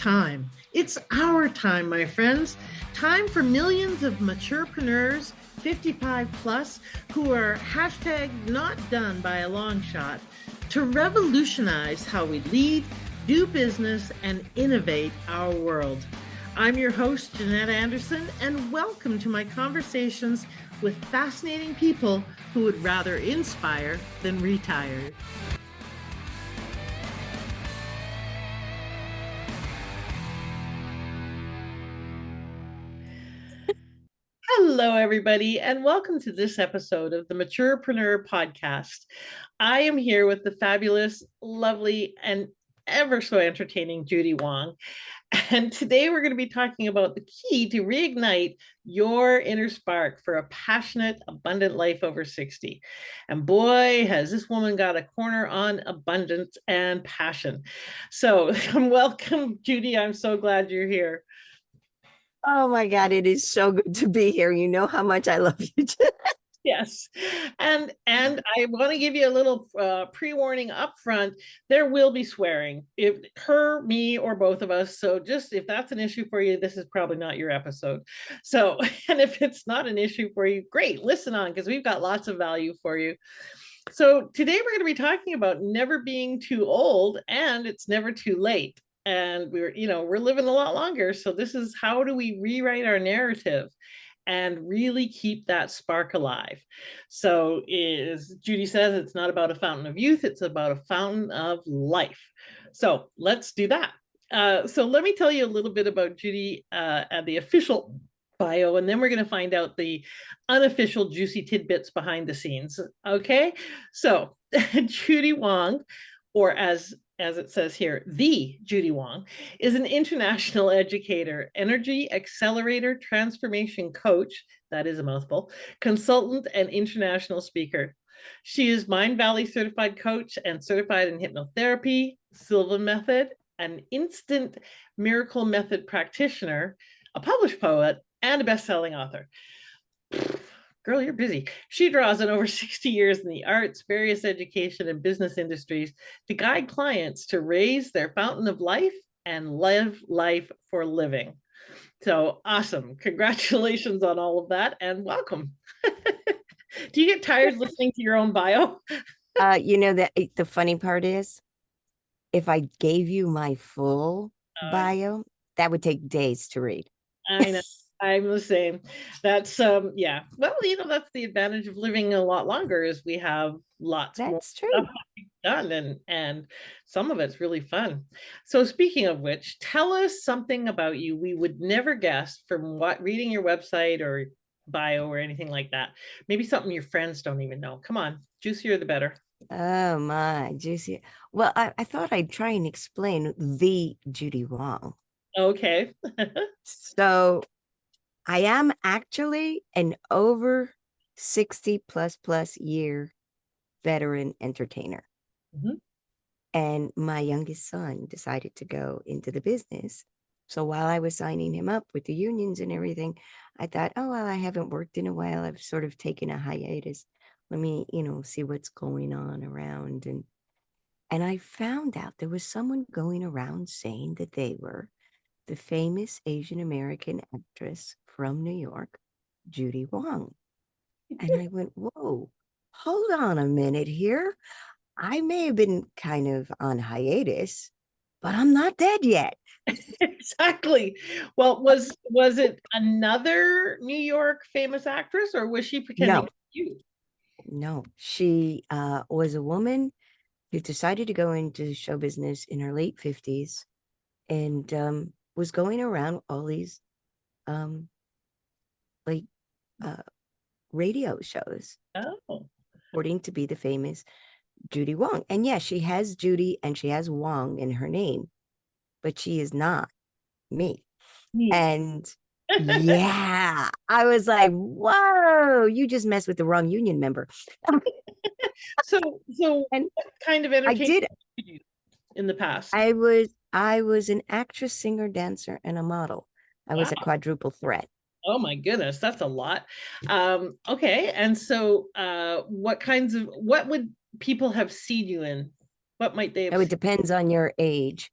time. It's our time, my friends. Time for millions of maturepreneurs, 55 plus, who are hashtag not done by a long shot, to revolutionize how we lead, do business, and innovate our world. I'm your host, Jeanette Anderson, and welcome to my conversations with fascinating people who would rather inspire than retire. Hello, everybody, and welcome to this episode of the Maturepreneur Podcast. I am here with the fabulous, lovely, and ever so entertaining Judy Wong. And today we're going to be talking about the key to reignite your inner spark for a passionate, abundant life over 60. And boy, has this woman got a corner on abundance and passion. So welcome, Judy. I'm so glad you're here. Oh my God, it is so good to be here. You know how much I love you. Yes. And I want to give you a little pre-warning up front. There will be swearing, if her, me, or both of us. So just if that's an issue for you, this is probably not your episode. So, and if it's not an issue for you, great, listen on, because we've got lots of value for you. So today we're going to be talking about never being too old, and it's never too late. And we're living a lot longer. So this is, how do we rewrite our narrative and really keep that spark alive? So as Judy says, it's not about a fountain of youth, it's about a fountain of life. So let's do that. So let me tell you a little bit about Judy and the official bio, and then we're going to find out the unofficial juicy tidbits behind the scenes. Okay, so Judy Wong, or as it says here, the Judy Wong, is an international educator, energy accelerator transformation coach, that is a mouthful, consultant, and international speaker. She is Mindvalley certified coach and certified in hypnotherapy, Silva method, an instant miracle method practitioner, a published poet, and a best-selling author. Girl, you're busy. She draws on over 60 years in the arts, various education, and business industries to guide clients to raise their fountain of life and live life for living. So awesome. Congratulations on all of that, and welcome. Do you get tired listening to your own bio? The funny part is, if I gave you my full bio, that would take days to read. I know. I'm the same. That's yeah. Well, that's the advantage of living a lot longer, is we have lots more stuff done, and some of it's really fun. So speaking of which, tell us something about you we would never guess from reading your website or bio or anything like that. Maybe something your friends don't even know. Come on, juicier the better. Oh my, juicy. Well, I thought I'd try and explain the Judy Wong. Okay. So I am actually an over 60 plus year veteran entertainer. Mm-hmm. And my youngest son decided to go into the business. So while I was signing him up with the unions and everything, I thought, oh, well, I haven't worked in a while. I've sort of taken a hiatus. Let me, see what's going on around. And I found out there was someone going around saying that they were the famous Asian American actress from New York, Judy Wong. And I went, whoa, hold on a minute here. I may have been kind of on hiatus, but I'm not dead yet. Exactly. Well, was it another New York famous actress, or was she pretending to be you? No, she was a woman who decided to go into show business in her late 50s and was going around all these radio shows, purporting to be the famous Judy Wong. And yeah, she has Judy and she has Wong in her name, but she is not me. And yeah, I was like, whoa, you just messed with the wrong union member. So and what kind of entertainment did you do in the past? I was an actress, singer, dancer, and a model. I was a quadruple threat. Oh my goodness, that's a lot. Okay, and so what would people have seen you in? What might they have It depends on your age.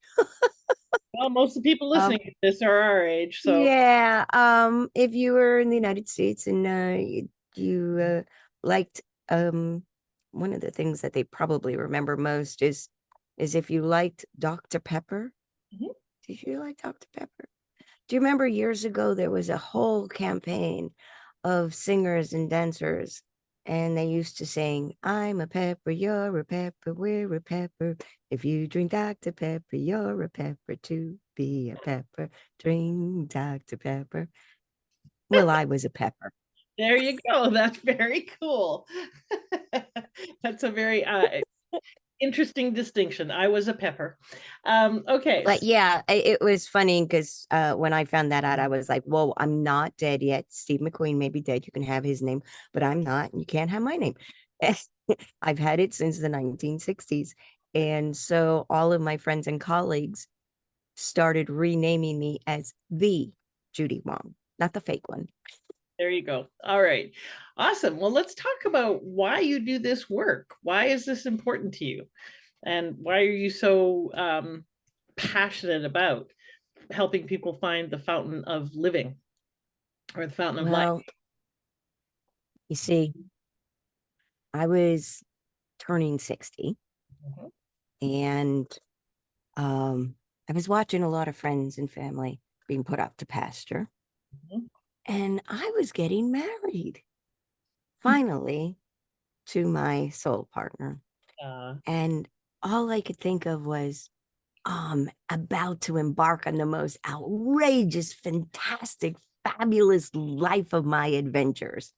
Well, most of the people listening Um, to this are our age, so yeah. If you were in the United States and you liked one of the things that they probably remember most is if you liked Dr. Pepper. mhm. Did you like Dr. Pepper? Do you remember years ago there was a whole campaign of singers and dancers, and they used to sing, "I'm a pepper, you're a pepper, we're a pepper. If you drink Dr. Pepper, you're a pepper to be a pepper. Drink Dr. Pepper." Well, I was a pepper. There you go. That's very cool. That's a very interesting distinction. I was a pepper. Okay. But yeah, it was funny because when I found that out, I was like, whoa, I'm not dead yet. Steve McQueen may be dead. You can have his name, but I'm not. And you can't have my name. I've had it since the 1960s. And so all of my friends and colleagues started renaming me as the Judy Wong, not the fake one. There you go. All right. Awesome. Well, let's talk about why you do this work. Why is this important to you? And why are you so passionate about helping people find the fountain of living or the fountain of life? Well, you see, I was turning 60 Mhm, and I was watching a lot of friends and family being put out to pasture. mhm. And I was getting married finally to my soul partner. Uh, And all I could think of was, about to embark on the most outrageous, fantastic, fabulous life of my adventures.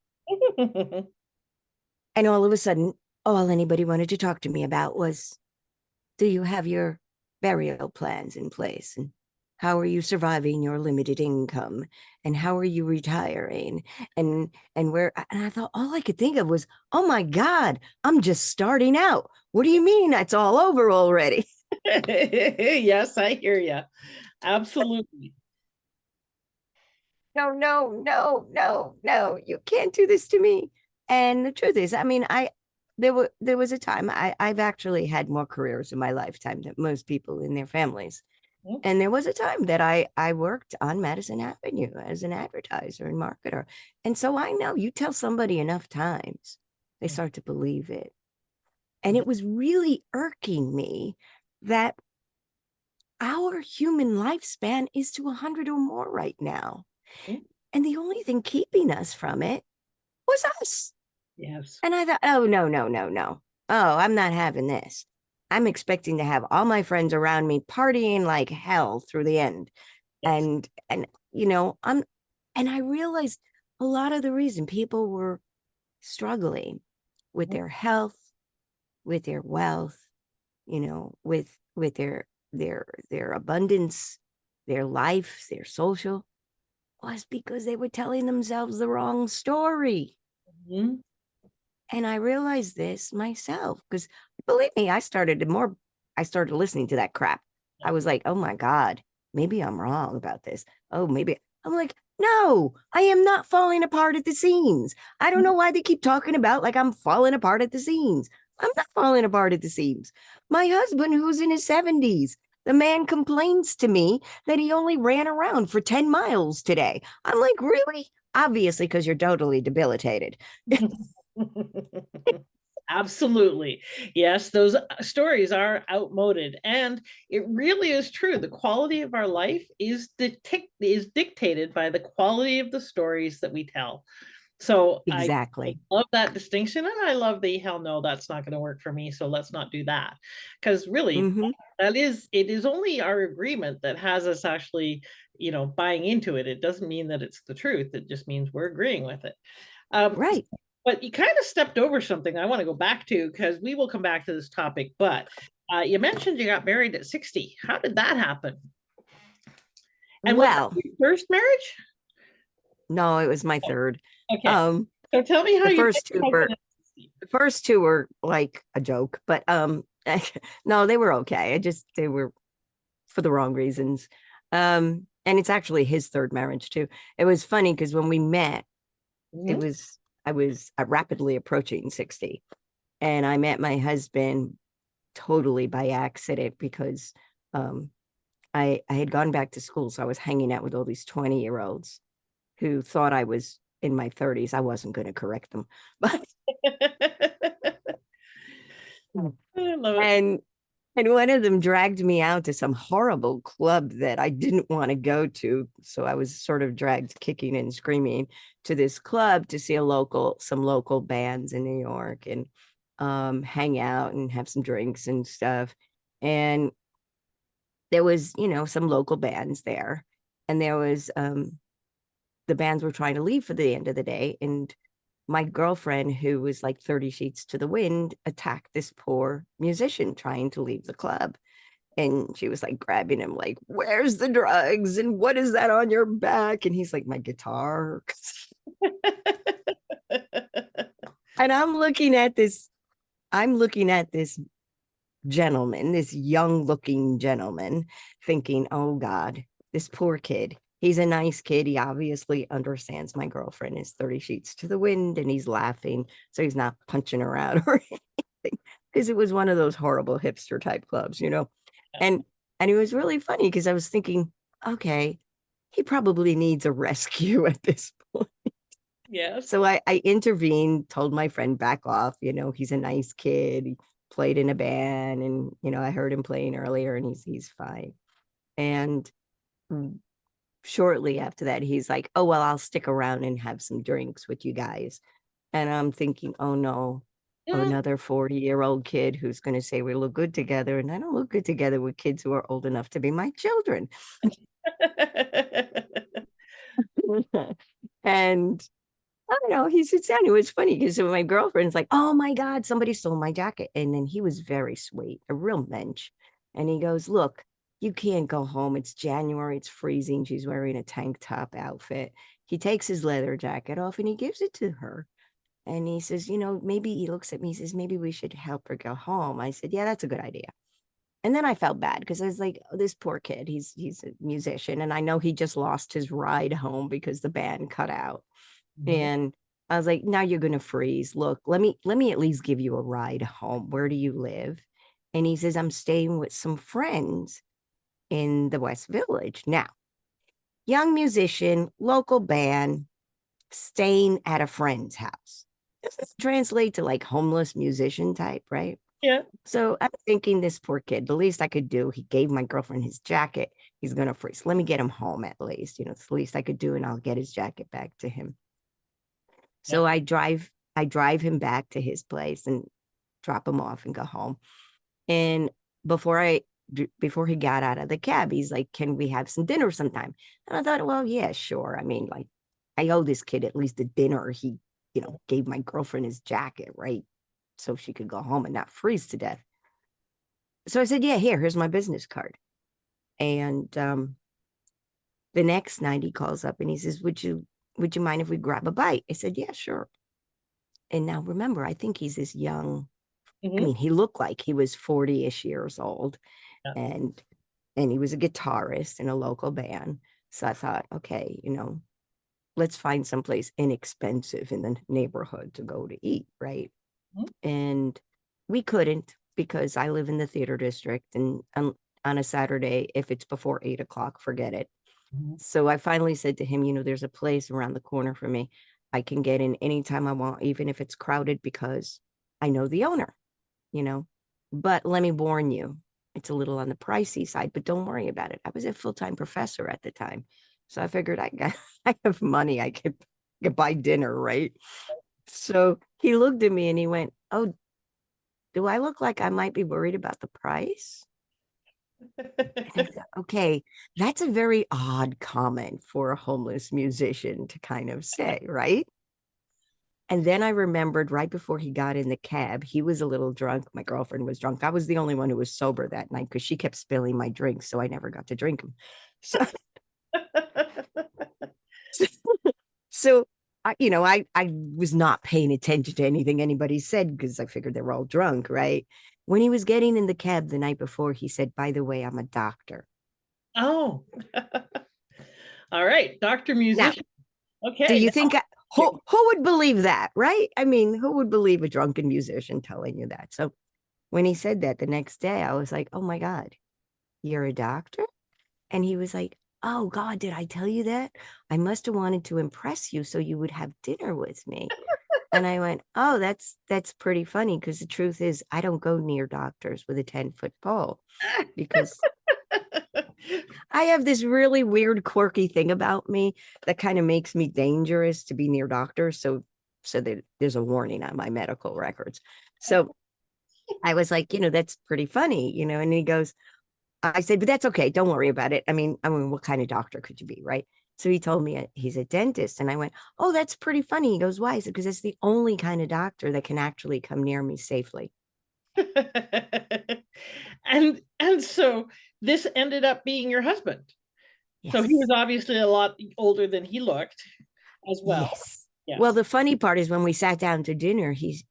And all of a sudden, all anybody wanted to talk to me about was, do you have your burial plans in place? And how are you surviving your limited income? And how are you retiring? And where and I thought all I could think of was, oh my God, I'm just starting out. What do you mean that's all over already? yes, I hear you. Absolutely. No, no, no, no, no. You can't do this to me. And the truth is, I mean, there was a time I've actually had more careers in my lifetime than most people in their families. Mhm, And there was a time that I worked on Madison Avenue as an advertiser and marketer. And so I know you tell somebody enough times, they start to believe it. And mhm, it was really irking me that our human lifespan is to 100 or more right now. mhm. And the only thing keeping us from it was us. Yes. And I thought, oh, no, no, no, no. Oh, I'm not having this. I'm expecting to have all my friends around me partying like hell through the end. Yes. And you know, and I realized a lot of the reason people were struggling with Mhm, their health, with their wealth, you know, with their abundance, their life, their social, was because they were telling themselves the wrong story. mhm. And I realized this myself because believe me, I started listening to that crap. I was like, oh my God, maybe I'm wrong about this. Oh, maybe I'm like, no, I am not falling apart at the seams. I don't know why they keep talking about like I'm falling apart at the seams. I'm not falling apart at the seams. My husband, who's in his 70s, the man complains to me that he only ran around for 10 miles today. I'm like, really? Obviously, because you're totally debilitated. Absolutely. Yes, those stories are outmoded. And it really is true. The quality of our life is dictated by the quality of the stories that we tell. So I Exactly. love that distinction. And I love the hell no, that's not going to work for me. So let's not do that. Because really, Mm-hmm. it is only our agreement that has us actually, buying into it. It doesn't mean that it's the truth. It just means we're agreeing with it. Um, Right. but you kind of stepped over something I want to go back to because we will come back to this topic. But you mentioned you got married at 60. How did that happen? And was that Well, your first marriage? no, it was my third. Okay. Um, So tell me how the you met first two your were husband at 60. the first two were like a joke, but no, they were okay. They were for the wrong reasons. And it's actually his third marriage too. It was funny because when we met, it Mhm. was I was rapidly approaching 60, and I met my husband totally by accident because um I had gone back to school, so I was hanging out with all these 20-year-olds who thought I was in my 30s. I wasn't going to correct them, but I love it. and one of them dragged me out to some horrible club that I didn't want to go to. So I was sort of dragged kicking and screaming to this club to see some local bands in New York and hang out and have some drinks and stuff. And there was, some local bands there. And there was the bands were trying to leave for the end of the day. And my girlfriend, who was like 30 sheets to the wind, attacked this poor musician trying to leave the club. And she was like grabbing him, like, where's the drugs? And what is that on your back? And he's like, my guitar. And I'm looking at this gentleman, this young looking gentleman, thinking, oh God, this poor kid. He's a nice kid. He obviously understands my girlfriend is 30 sheets to the wind and he's laughing. So he's not punching her out or anything. Because it was one of those horrible hipster type clubs, And it was really funny because I was thinking, okay, he probably needs a rescue at this point. Yes. So I intervened, told my friend back off, he's a nice kid. He played in a band and, I heard him playing earlier and he's fine. And shortly after that, he's like, oh, well, I'll stick around and have some drinks with you guys. And I'm thinking, oh no, Yeah. another 40-year-old kid who's going to say we look good together. And I don't look good together with kids who are old enough to be my children. And I don't know, he sits down. It was funny because my girlfriend's like, oh my God, somebody stole my jacket. And then he was very sweet, a real mensch. And he goes, look, you can't go home. It's January. It's freezing. She's wearing a tank top outfit. He takes his leather jacket off and he gives it to her. And he says, maybe he looks at me, he says, maybe we should help her go home. I said, yeah, that's a good idea. And then I felt bad because I was like, oh, this poor kid, he's a musician. And I know he just lost his ride home because the band cut out. Mhm. And I was like, now you're gonna freeze. Look, let me at least give you a ride home. Where do you live? And he says, I'm staying with some friends in the West Village. Now, young musician, local band, staying at a friend's house. This translate to like homeless musician type, right? Yeah. So I'm thinking this poor kid, the least I could do, he gave my girlfriend his jacket. He's gonna freeze. Let me get him home at least. It's the least I could do, and I'll get his jacket back to him. Yeah. So I drive him back to his place and drop him off and go home. And before I before he got out of the cab, he's like, "Can we have some dinner sometime?" And I thought, well, yeah, sure. I mean, like, I owe this kid at least a dinner. He, gave my girlfriend his jacket, right? So she could go home and not freeze to death. So I said, yeah, here's my business card. And the next night he calls up and he says, would you mind if we grab a bite? I said, yeah, sure. And now remember, I think he's this young. I Mhm. mean, he looked like he was 40-ish years old, Yeah. and he was a guitarist in a local band. So I thought, okay, let's find someplace inexpensive in the neighborhood to go to eat, right? Mhm. And we couldn't because I live in the theater district, and on a Saturday, if it's before 8 o'clock, forget it. Mhm. So I finally said to him, there's a place around the corner for me. I can get in anytime I want, even if it's crowded, because I know the owner, you know. But let me warn you, it's a little on the pricey side, but don't worry about it. I was a full-time professor at the time. So I figured I have money. I could buy dinner, right? So he looked at me and he went, oh, do I look like I might be worried about the price? And I thought, okay, that's a very odd comment for a homeless musician to kind of say, right? And then I remembered right before he got in the cab, he was a little drunk. My girlfriend was drunk. I was the only one who was sober that night because she kept spilling my drinks, so I never got to drink them. So, so I was not paying attention to anything anybody said because I figured they were all drunk, right? When he was getting in the cab the night before, he said, "By the way, I'm a doctor." Oh. All right, Dr. Now, Musician. do Okay. you think who would believe that, right? I mean, who would believe a drunken musician telling you that? So when he said that the next day, I was like, "Oh my God, you're a doctor?" And he was like, oh God, did I tell you that? I must have wanted to impress you so you would have dinner with me. And I went, oh, that's pretty funny, because the truth is I don't go near doctors with a 10-foot pole, because I have this really weird, quirky thing about me that kind of makes me dangerous to be near doctors. So that there's a warning on my medical records. So I was like, that's pretty funny, and he goes, I said, but that's okay. Don't worry about it. I mean, what kind of doctor could you be, right? So he told me he's a dentist. And I went, oh, that's pretty funny. He goes, why? I said, because it's the only kind of doctor that can actually come near me safely. And so this ended up being your husband. So he was Yes. obviously a lot older than he looked as well. Yes. Well, Yes. the funny part is when we sat down to dinner, he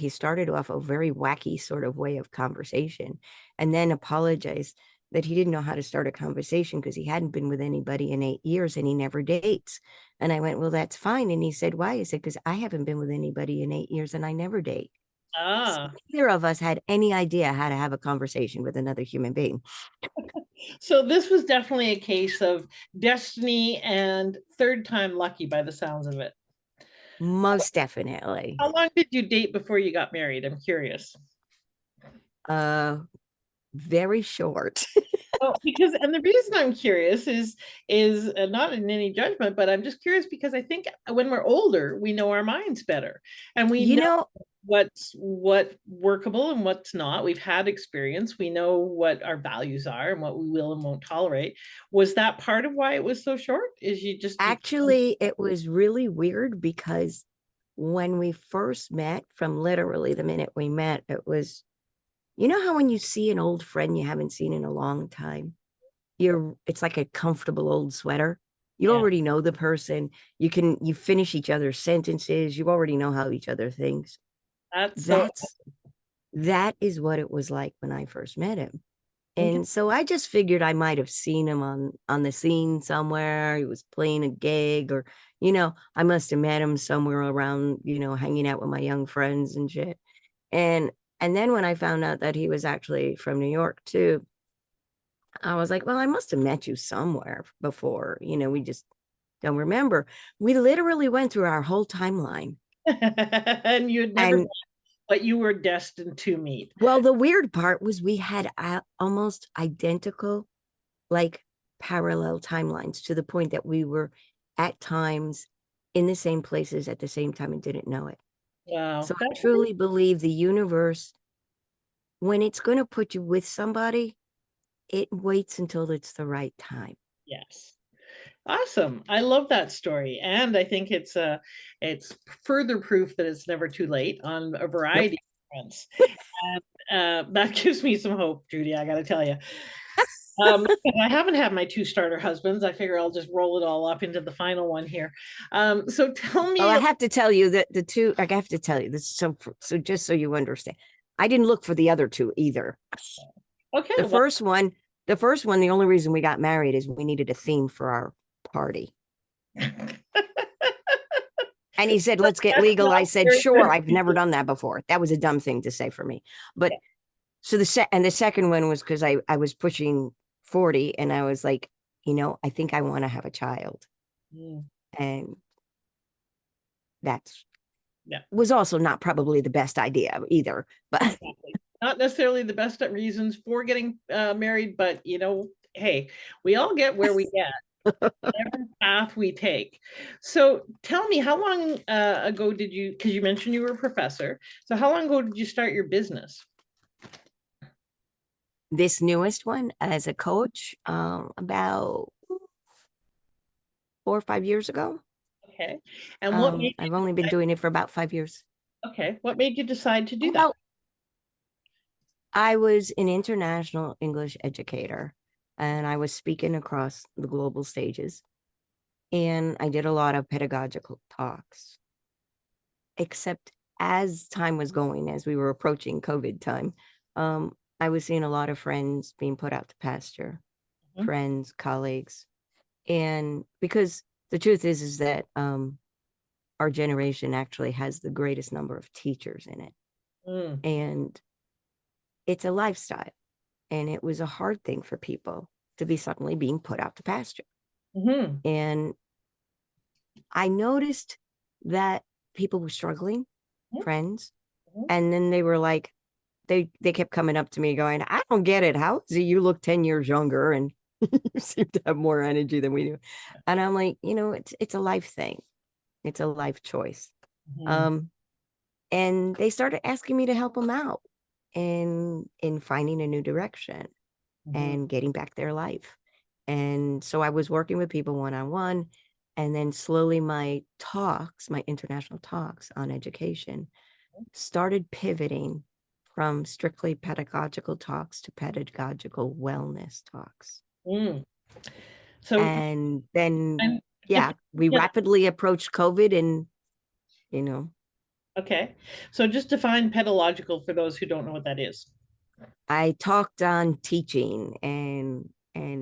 started off a very wacky sort of way of conversation, and then apologized that he didn't know how to start a conversation because he hadn't been with anybody in 8 years and he never dates. And I went, well, that's fine. And he said, why? I said, because I haven't been with anybody in 8 years and I never date. So Ah, neither of us had any idea how to have a conversation with another human being. so this was definitely a case of destiny and third time lucky by the sounds of it. Most definitely. How long did you date before you got married? I'm curious. Uh, very short. Well, because and the reason I'm curious is not in any judgment, but I'm just curious because I think when we're older, we know our minds better, and we You know know, what workable and what's not. We've had experience. We know what our values are and what we will and won't tolerate. Was that part of why it was so short? Is you actually, it was really weird because when we first met, from literally the minute we met, it was, how when you see an old friend you haven't seen in a long time, it's like a comfortable old sweater. You yeah, already know the person. You finish each other's sentences. You already know how each other thinks. that's so That is what it was like when I first met him. okay. And so I just figured I might have seen him on the scene somewhere. He was playing a gig, or, I must have met him somewhere around, hanging out with my young friends and shit. And and then when I found out that he was actually from New York too, I was like, well, I must have met you somewhere before. We just don't remember. We literally went through our whole timeline. And you'd never, And but you were destined to meet. well, the weird part was we had almost identical, like, parallel timelines, to the point that we were at times in the same places at the same time and didn't know it. Wow, So I truly believe the universe, when it's going to put you with somebody, it waits until it's the right time. yes. Awesome. I love that story. And I think it's further proof that it's never too late on a Nope. variety of fronts. And that gives me some hope, Judy, I gotta tell you. I haven't had my two starter husbands. I figure I'll just roll it all up into the final one here. So tell Well, me, I have to tell you that I have to tell you this. So just so you understand, I didn't look for the other two either. okay, The well, first one, the first one, the only reason we got married is we needed a theme for our party. And he said, let's get that's legal. not I said, very sure. good. I've never done that before. That was a dumb thing to say for me. But so the second one was because I was pushing 40 and I was like, I think I want to have a child. Mm, And that's yeah, was also not probably the best idea either. But exactly. Not necessarily the best at reasons for getting married, but hey, we all get where we get. Every path we take. So tell me, how long ago did you, because you mentioned you were a professor, so how long ago did you start your business? this newest one as a coach, about 4 or 5 years ago. Okay. And what made I've only been doing it for about 5 years. okay, what made you decide to do that? Well, I was an international English educator and I was speaking across the global stages. And I did a lot of pedagogical talks, except as time was going, as we were approaching COVID time, I was seeing a lot of friends being put out to pasture, Mhm. friends, colleagues. And because the truth is that our generation actually has the greatest number of teachers in it. Mm, And it's a lifestyle. And it was a hard thing for people. to be suddenly being put out to pasture. Mm-hmm. And I noticed that people were struggling, friends, Mm-hmm. and then they were like, they kept coming up to me going, I don't get it. How is it you look 10 years younger and you seem to have more energy than we do? And I'm like, it's a life thing. It's a life choice. Mm-hmm. Um, and they started asking me to help them out in finding a new direction Mm-hmm. and getting back their life. And so I was working with people one-on-one, and then slowly my talks, my international talks on education, started pivoting from strictly pedagogical talks to pedagogical wellness talks. Mm. So And then, I'm yeah, we yeah, rapidly approached COVID, and, you know, okay. So just define pedagogical for those who don't know what that is. I talked on teaching and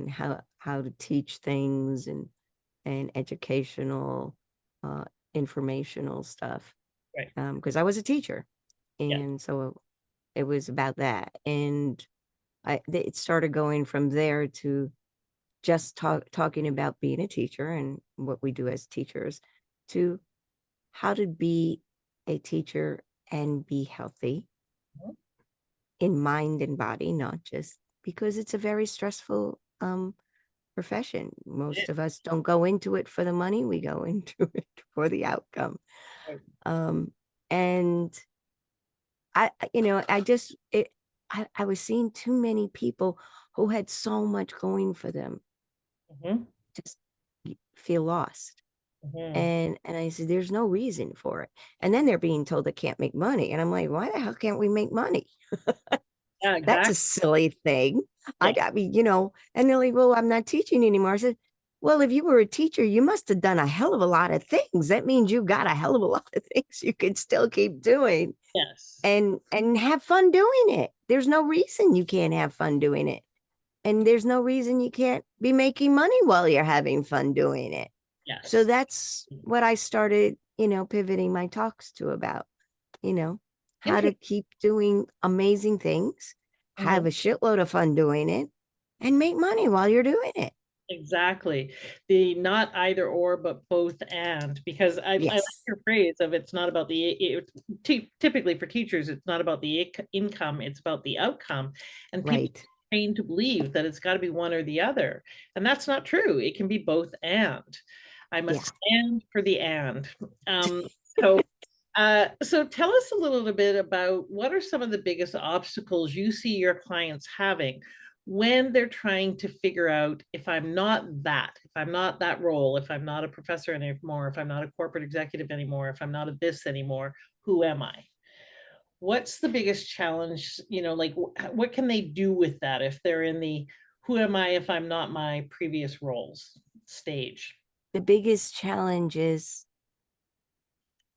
how to teach things and educational, uh, informational stuff. Right. Because I was a teacher, Yeah. and so it was about that. And it started going from there to just talking about being a teacher and what we do as teachers, to how to be a teacher and be healthy in mind and body, not just because it's a very stressful profession. Most of us don't go into it for the money, we go into it for the outcome. Right. Um, and I just, I was seeing too many people who had so much going for them Mm-hmm. just feel lost. Mm-hmm. And I said, there's no reason for it. And then they're being told they can't make money. And I'm like, why the hell can't we make money? Yeah, That's a exactly. silly thing. Yeah. I mean, and they're like, well, I'm not teaching anymore. I said, well, if you were a teacher, you must have done a hell of a lot of things. That means you got a hell of a lot of things you could still keep doing Yes. and have fun doing it. There's no reason you can't have fun doing it. And there's no reason you can't be making money while you're having fun doing it. So Yes. that's what I started, pivoting my talks to about, how to Interesting. keep doing amazing things, have a shitload of fun doing it, and make money while you're doing it. Exactly. The not either or, but both and, because I like Yes. your phrase of it's not about typically for teachers, it's not about the income, it's about the outcome. And people Right. are trained to believe that it's got to be one or the other. And that's not true. It can be both and. I'm a Yeah. stand for the and. Um, so so tell us a little bit about what are some of the biggest obstacles you see your clients having when they're trying to figure out if I'm not that role, if I'm not a professor anymore, if I'm not a corporate executive anymore, if I'm not a this anymore, who am I? What's the biggest challenge? Like what can they do with that if they're in the who am I if I'm not my previous roles stage? The biggest challenge is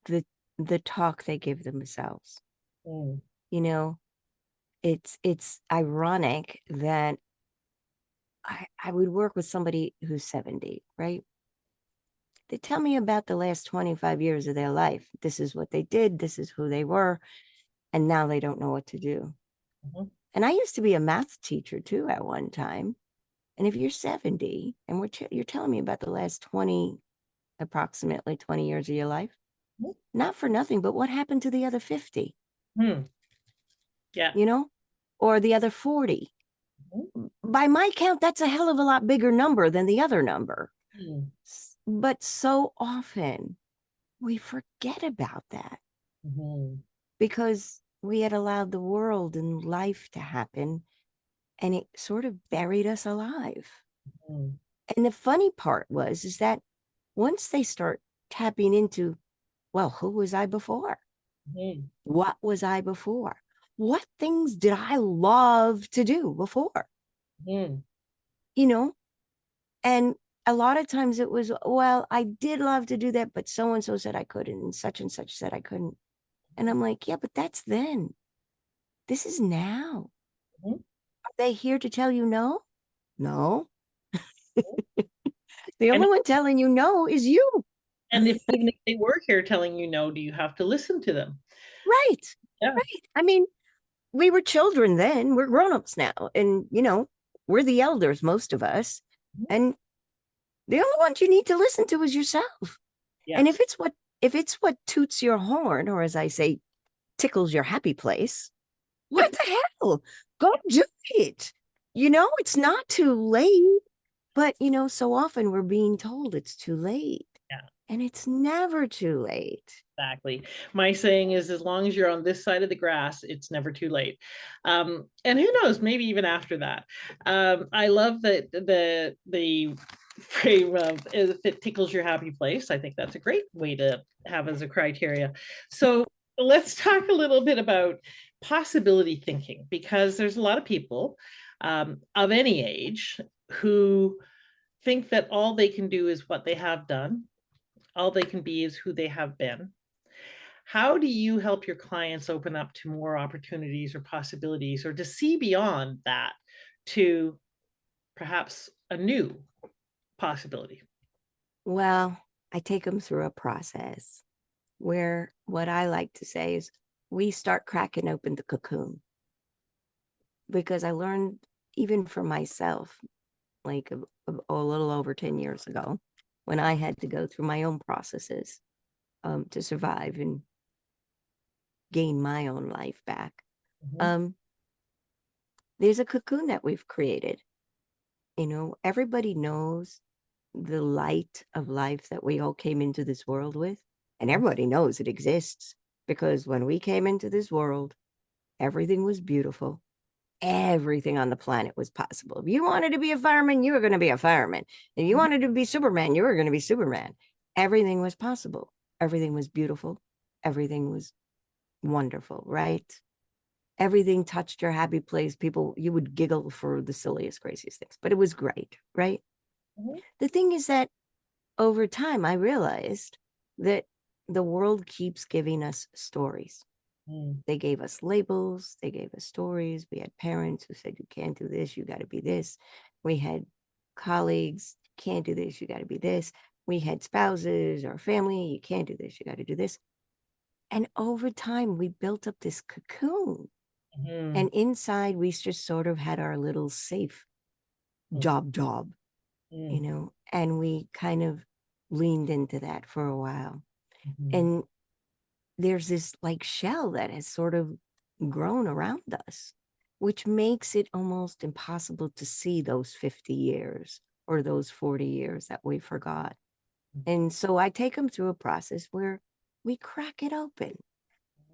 the the talk they give themselves. Mm, You know, it's ironic that I would work with somebody who's 70, right? They tell me about the last 25 years of their life. This is what they did, this is who they were, and now they don't know what to do. mhm, And I used to be a math teacher too at one time. And if you're 70 and you're telling me about the last 20, approximately 20 years of your life, mhm, not for nothing, but what happened to the other 50, mhm. Yeah. you know, or the other 40? Mhm, By my count, that's a hell of a lot bigger number than the other number. mhm, But so often we forget about that mhm, because we had allowed the world and life to happen, and it sort of buried us alive. mhm, And the funny part is that once they start tapping into, well, who was I before? mhm, What was I before? What things did I love to do before? mhm, You know, and a lot of times it was, well, I did love to do that, but so and so said I couldn't, and such said I couldn't. And I'm like, yeah, but that's then. This is now. mhm. Are they here to tell you no? No. The And only one telling you no is you. and if even if they were here telling you no, do you have to listen to them? Right. Yeah. Right. I mean, we were children then. We're grown-ups now. And, we're the elders, most of us. And the only ones you need to listen to is yourself. And Yes. if it's what toots your horn, or as I say, tickles your happy place, what the hell? Go do it. It's not too late. But so often we're being told it's too late. Yeah. And it's never too late. Exactly. My saying is, as long as you're on this side of the grass, it's never too late. And who knows, maybe even after that. I love that the frame of if it tickles your happy place. I think that's a great way to have as a criteria. So let's talk a little bit about possibility thinking, because there's a lot of people of any age who think that all they can do is what they have done, all they can be is who they have been. How do you help your clients open up to more opportunities or possibilities, or to see beyond that to perhaps a new possibility? Well, I take them through a process where what I like to say is we start cracking open the cocoon, because I learned even for myself, like a little over 10 years ago, when I had to go through my own processes to survive and gain my own life back. Mhm. Um, there's a cocoon that we've created. Everybody knows the light of life that we all came into this world with, and everybody knows it exists, because when we came into this world, everything was beautiful. Everything on the planet was possible. If you wanted to be a fireman, you were going to be a fireman. If you wanted to be Superman, you were going to be Superman. Everything was possible. Everything was beautiful. Everything was wonderful, right? Everything touched your happy place. People, you would giggle for the silliest, craziest things, but it was great, right? Mhm. The thing is that over time, I realized that the world keeps giving us stories. Mm. They gave us labels, they gave us stories. We had parents who said, you can't do this, you got to be this. We had colleagues, can't do this, you got to be this. We had spouses or family, you can't do this, you got to do this. And over time, we built up this cocoon. Mhm. And inside, we just sort of had our little safe Mm. job, Mm. and we kind of leaned into that for a while. Mhm. And there's this like shell that has sort of grown around us, which makes it almost impossible to see those 50 years or those 40 years that we forgot. And so I take them through a process where we crack it open.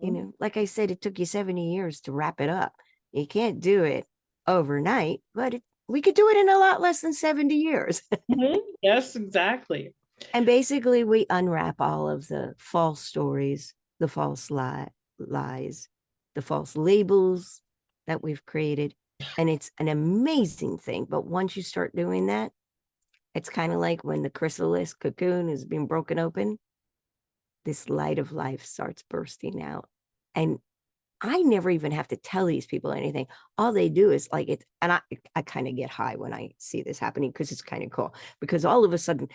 Mhm. Like I said, it took you 70 years to wrap it up. You can't do it overnight, but we could do it in a lot less than 70 years. Mhm. Yes, exactly. And basically, we unwrap all of the false stories, the false lies, the false labels that we've created. And it's an amazing thing. But once you start doing that, it's kind of like when the chrysalis cocoon is being broken open, this light of life starts bursting out. And I never even have to tell these people anything. All they do is like it. And I kind of get high when I see this happening, because it's kind of cool. Because all of a sudden,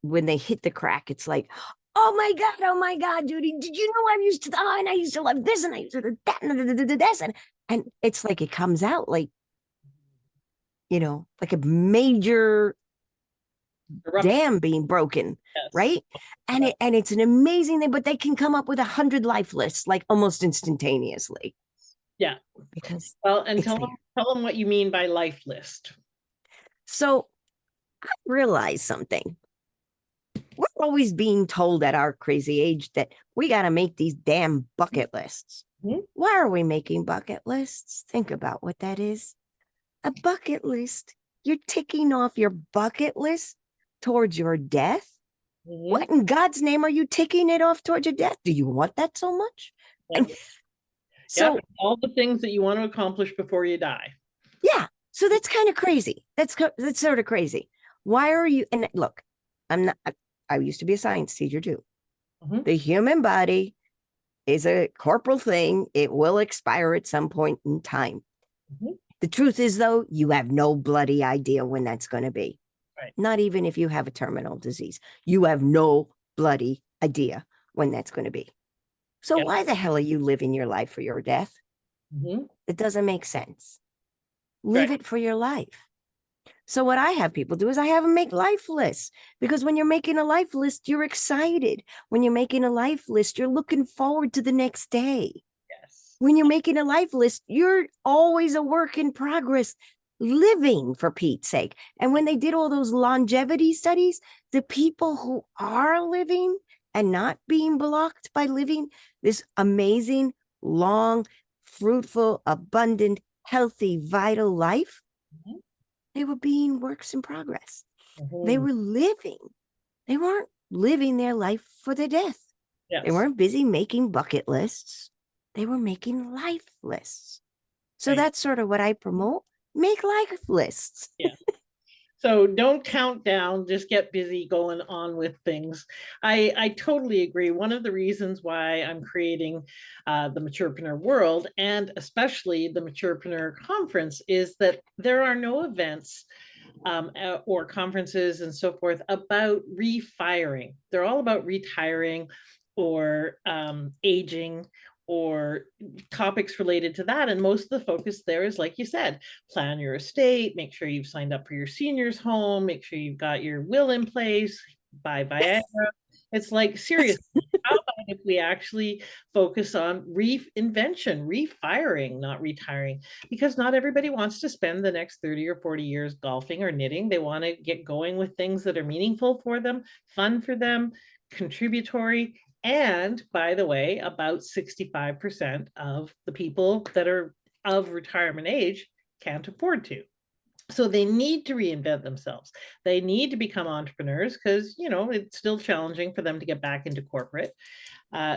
when they hit the crack, it's like, oh my God, Judy, did you know I used to, and I used to love this, and I used to do that, and this. And it's like it comes out like a major Eruption. dam being broken, Yes. right? And Yeah. it's an amazing thing, but they can come up with 100 life lists like almost instantaneously, Yeah. because Well, and it's there. tell them what you mean by life list. So I realized something. We're always being told at our crazy age that we got to make these damn bucket lists. Mhm. Why are we making bucket lists? Think about what that is. A bucket list. You're ticking off your bucket list towards your death. Mhm. What in God's name are you ticking it off towards your death? Do you want that so much? Yeah. And Yeah. so, All the things that you want to accomplish before you die. yeah. So that's kind of crazy. That's sort of crazy. Why are you? And look, I'm not. I used to be a science teacher too. Mhm. The human body is a corporal thing. It will expire at some point in time. Mhm. The truth is, though, you have no bloody idea when that's going to be. Right. Not even if you have a terminal disease. You have no bloody idea when that's going to be. So Yeah. why the hell are you living your life for your death? Mhm. It doesn't make sense. Live it for your life. So what I have people do is I have them make life lists, because when you're making a life list, you're excited. When you're making a life list, you're looking forward to the next day. Yes. When you're making a life list, you're always a work in progress, living, for Pete's sake. And when they did all those longevity studies, the people who are living and not being blocked by living this amazing, long, fruitful, abundant, healthy, vital life, Mhm. they were being works in progress. They Mhm. were living. They weren't living their life for their death. They Yes. weren't busy making bucket lists. They were making life lists. So Right. that's sort of what I promote. Make life lists. Yeah. So don't count down, just get busy going on with things. I totally agree. One of the reasons why I'm creating the Maturepreneur World, and especially the Maturepreneur Conference, is that there are no events or conferences and so forth about refiring. They're all about retiring or aging or topics related to that. And most of the focus there is, like you said, plan your estate, make sure you've signed up for your seniors home, make sure you've got your will in place, buy Viagra. It's like, seriously, how about if we actually focus on reinvention, refiring, not retiring? Because not everybody wants to spend the next 30 or 40 years golfing or knitting. They want to get going with things that are meaningful for them, fun for them, contributory. And by the way, about 65% of the people that are of retirement age can't afford to. So they need to reinvent themselves. They need to become entrepreneurs because, it's still challenging for them to get back into corporate.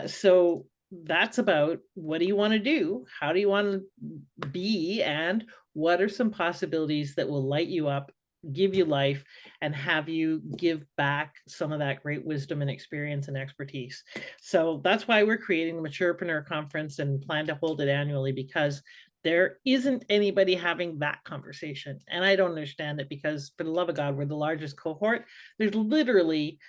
So that's about, what do you want to do? How do you want to be? And what are some possibilities that will light you up, give you life, and have you give back some of that great wisdom and experience and expertise? So that's why we're creating the Maturepreneur Conference and plan to hold it annually, because there isn't anybody having that conversation. And I don't understand it, because for the love of God, we're the largest cohort. There's literally,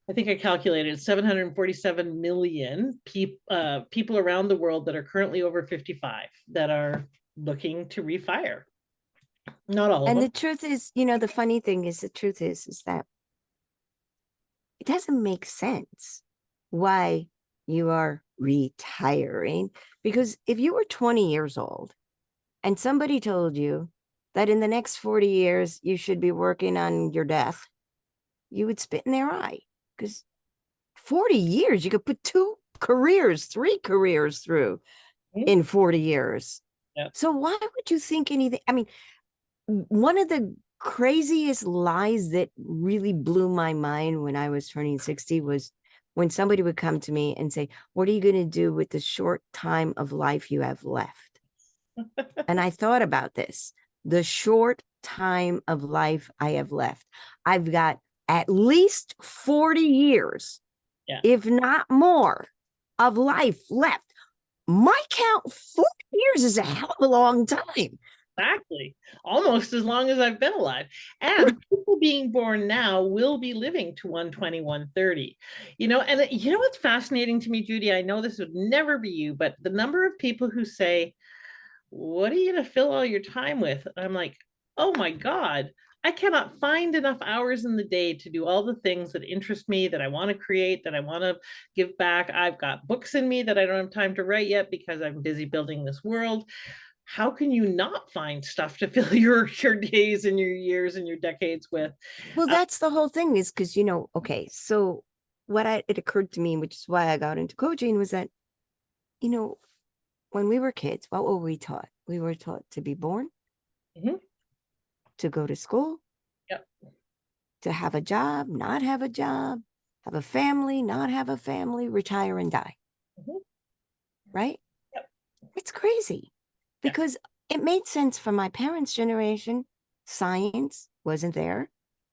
I think I calculated 747 million people around the world that are currently over 55 that are looking to refire. Not all of And them. the truth is, the funny thing is, the truth is that it doesn't make sense why you are retiring. Because if you were 20 years old and somebody told you that in the next 40 years you should be working on your death, you would spit in their eye. Because 40 years, you could put 2 careers, 3 careers through in 40 years. Yeah. So why would you think anything? I mean, one of the craziest lies that really blew my mind when I was turning 60 was when somebody would come to me and say, "What are you going to do with the short time of life you have left?" And I thought about this. The short time of life I have left. I've got at least 40 years, Yeah. if not more, of life left. My count, 40 years is a hell of a long time. Exactly. Almost as long as I've been alive. And people being born now will be living to 120, 130. And what's fascinating to me, Judy? I know this would never be you, but the number of people who say, what are you going to fill all your time with? I'm like, oh my God, I cannot find enough hours in the day to do all the things that interest me, that I want to create, that I want to give back. I've got books in me that I don't have time to write yet because I'm busy building this world. How can you not find stuff to fill your days and your years and your decades with? Well, that's the whole thing, is because, okay, so it occurred to me, which is why I got into coaching, was that, you know, when we were kids, what were we taught? We were taught to be born, Mhm. to go to school, Yep. to have a job, not have a job, have a family, not have a family, retire and die, Mhm. right? Yep. It's crazy Yeah. because it made sense for my parents' generation. Science wasn't there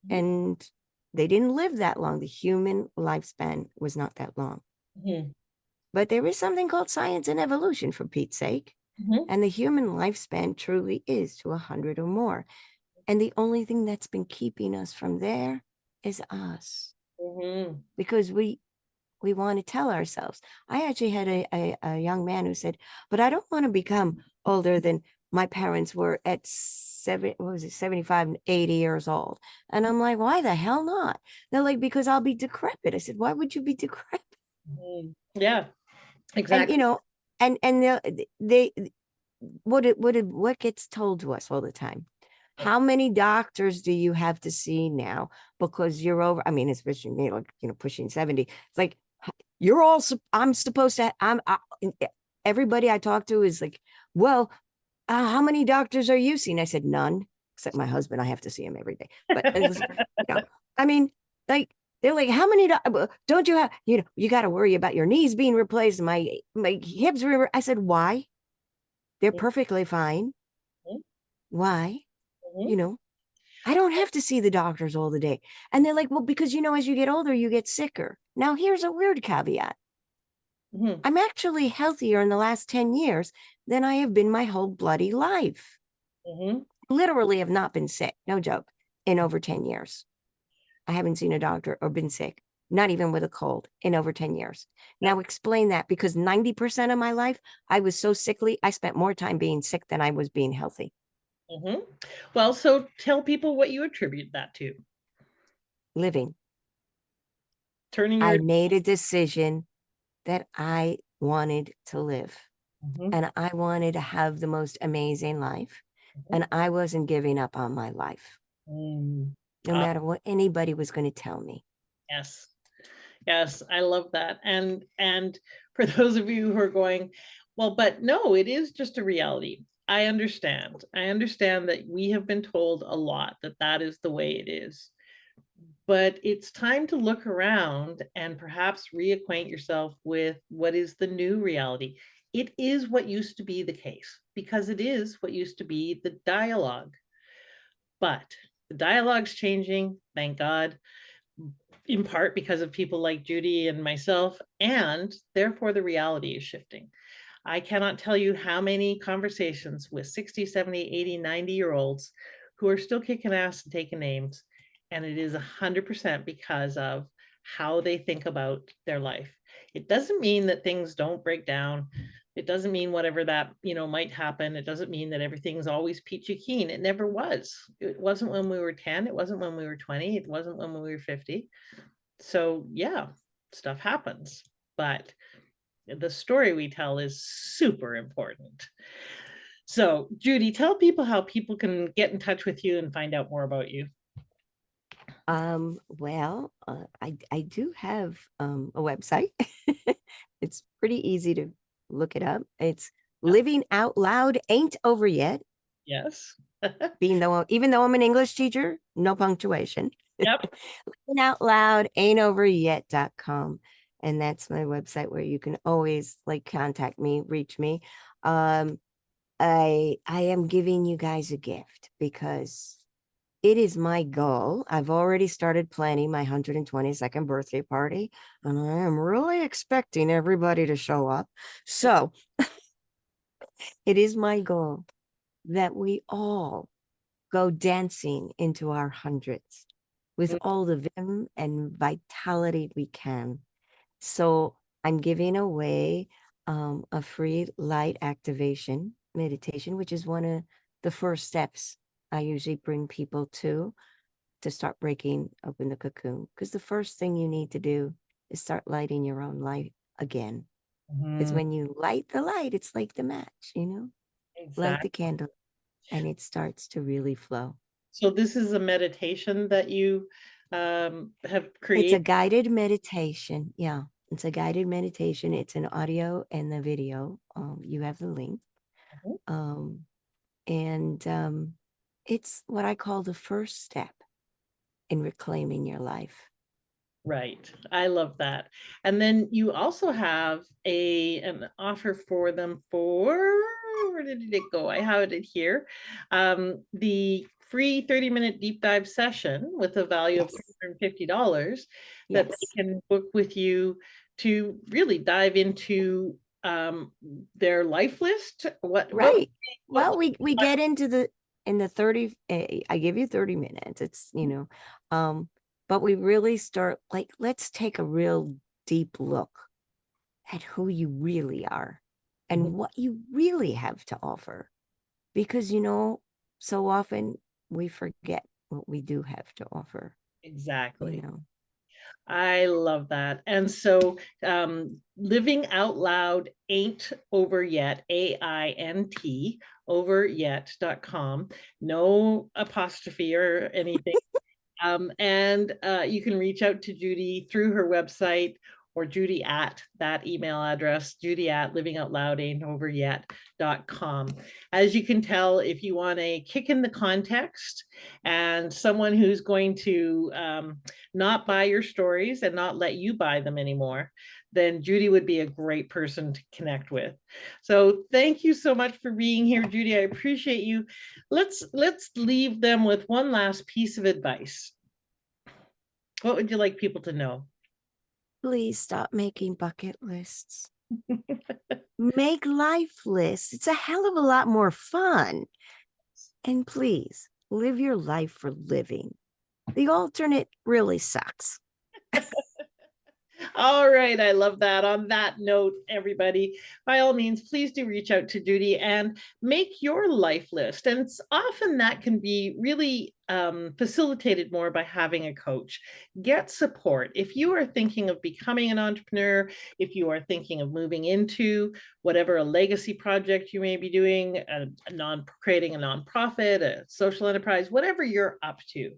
Mhm. and they didn't live that long. The human lifespan was not that long. Mhm. But there is something called science and evolution, for Pete's sake. Mhm. And the human lifespan truly is to 100 or more. And the only thing that's been keeping us from there is us, Mhm. because we want to tell ourselves. I actually had a young man who said, but I don't want to become older than my parents were at 75 and 80 years old. And I'm like, why the hell not? They're like, because I'll be decrepit. I said, why would you be decrepit? Yeah, And, exactly. and they what gets told to us all the time? How many doctors do you have to see now because you're over? I mean, especially me, like, pushing 70. It's like, you're all, I'm supposed to, everybody I talk to is like, well, how many doctors are you seeing? I said, none, except my husband. I have to see him every day. But, I mean, like, they're like, how many, don't you have, you got to worry about your knees being replaced. My hips were, I said, why? They're perfectly fine. Why? Mhm, You know, I don't have to see the doctors all the day. And they're like, well, because, as you get older, you get sicker. Now, here's a weird caveat. mhm, I'm actually healthier in the last 10 years than I have been my whole bloody life. mhm. Literally have not been sick, no joke, in over 10 years. I haven't seen a doctor or been sick, not even with a cold, in over 10 years. Now, Yep. explain that, because 90% of my life, I was so sickly, I spent more time being sick than I was being healthy. Mhm. Well, so tell people what you attribute that to. Living. Turning I your made a decision that I wanted to live, Mhm, and I wanted to have the most amazing life. mhm. And I wasn't giving up on my life, Mm. no Ah, matter what anybody was going to tell me. yes. Yes, I love that. And for those of you who are going, well, but no, it is just a reality. I understand. I understand that we have been told a lot that that is the way it is. But it's time to look around and perhaps reacquaint yourself with what is the new reality. It is what used to be the case because it is what used to be the dialogue. But the dialogue's changing, thank God, in part because of people like Judy and myself, and therefore the reality is shifting. I cannot tell you how many conversations with 60, 70, 80, 90-year olds who are still kicking ass and taking names. And it is 100% because of how they think about their life. It doesn't mean that things don't break down. It doesn't mean whatever that, might happen. It doesn't mean that everything's always peachy keen. It never was. It wasn't when we were 10. It wasn't when we were 20. It wasn't when we were 50. So yeah, stuff happens. But the story we tell is super important. So, Judy, tell people how people can get in touch with you and find out more about you. Well, I do have a website. It's pretty easy to look it up. It's Yeah. Living Out Loud Ain't Over Yet. Yes. Even though I'm an English teacher, no punctuation. Yep. Living Out Loud Ain't Over Yet.com. And that's my website where you can always contact me, reach me. Um, I am giving you guys a gift because it is my goal. I've already started planning my 122nd birthday party, and I am really expecting everybody to show up. So it is my goal that we all go dancing into our hundreds with all the vim and vitality we can. So I'm giving away a free light activation meditation, which is one of the first steps I usually bring people to start breaking open the cocoon. Because the first thing you need to do is start lighting your own light again. Because Mhm. when you light the light, it's like the match, light the Exactly. candle and it starts to really flow. So this is a meditation that you have It's created. a guided meditation. Yeah, it's a guided meditation. It's an audio and the video. You have the link. Mhm. Um, and it's what I call the first step in reclaiming your life. Right. I love that. And then you also have an offer for them for where did it go? I have it here. The free 30-minute deep dive session with a value of Yes. $350 that they Yes. can book with you to really dive into their life list. Right. What Well, we get into the in the 30, I give you 30 minutes. It's, but we really start let's take a real deep look at who you really are and what you really have to offer. because, so often we forget what we do have to offer, you Exactly. know. I love that. And so living out loud ain't over yet, AINT, over yet.com. No apostrophe or anything. And you can reach out to Judy through her website or Judy at that email address, Judy at livingoutloudain'toveryet.com. As you can tell, if you want a kick in the context and someone who's going to not buy your stories and not let you buy them anymore, then Judy would be a great person to connect with. So thank you so much for being here, Judy. I appreciate you. Let's leave them with one last piece of advice. What would you like people to know? Please stop making bucket lists. Make life lists. It's a hell of a lot more fun. And please live your life for living. The alternate really sucks. All right, I love that. On that note, everybody, by all means, please do reach out to Judy and make your life list. And often that can be really facilitated more by having a coach. Get support. If you are thinking of becoming an entrepreneur, if you are thinking of moving into whatever a legacy project you may be doing, creating a nonprofit, a social enterprise, whatever you're up to,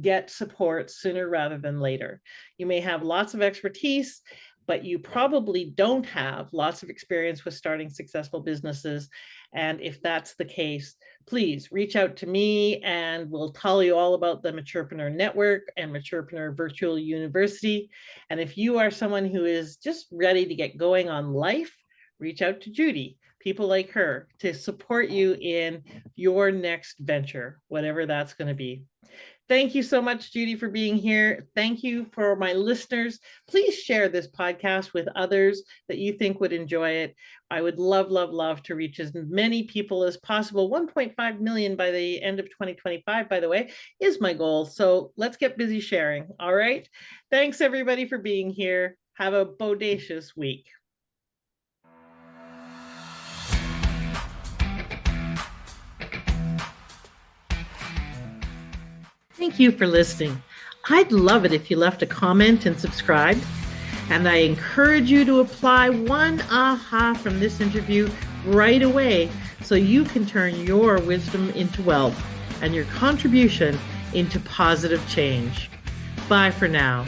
get support sooner rather than later. You may have lots of expertise, but you probably don't have lots of experience with starting successful businesses. And if that's the case, please reach out to me and we'll tell you all about the Maturepreneur Network and Maturepreneur Virtual University. And if you are someone who is just ready to get going on life, reach out to Judy, people like her, to support you in your next venture, whatever that's going to be. Thank you so much, Judy, for being here. Thank you for my listeners. Please share this podcast with others that you think would enjoy it. I would love, love, love to reach as many people as possible. 1.5 million by the end of 2025, by the way, is my goal. So let's get busy sharing. All right. Thanks, everybody, for being here. Have a bodacious week. Thank you for listening. I'd love it if you left a comment and subscribed. And I encourage you to apply one aha from this interview right away so you can turn your wisdom into wealth and your contribution into positive change. Bye for now.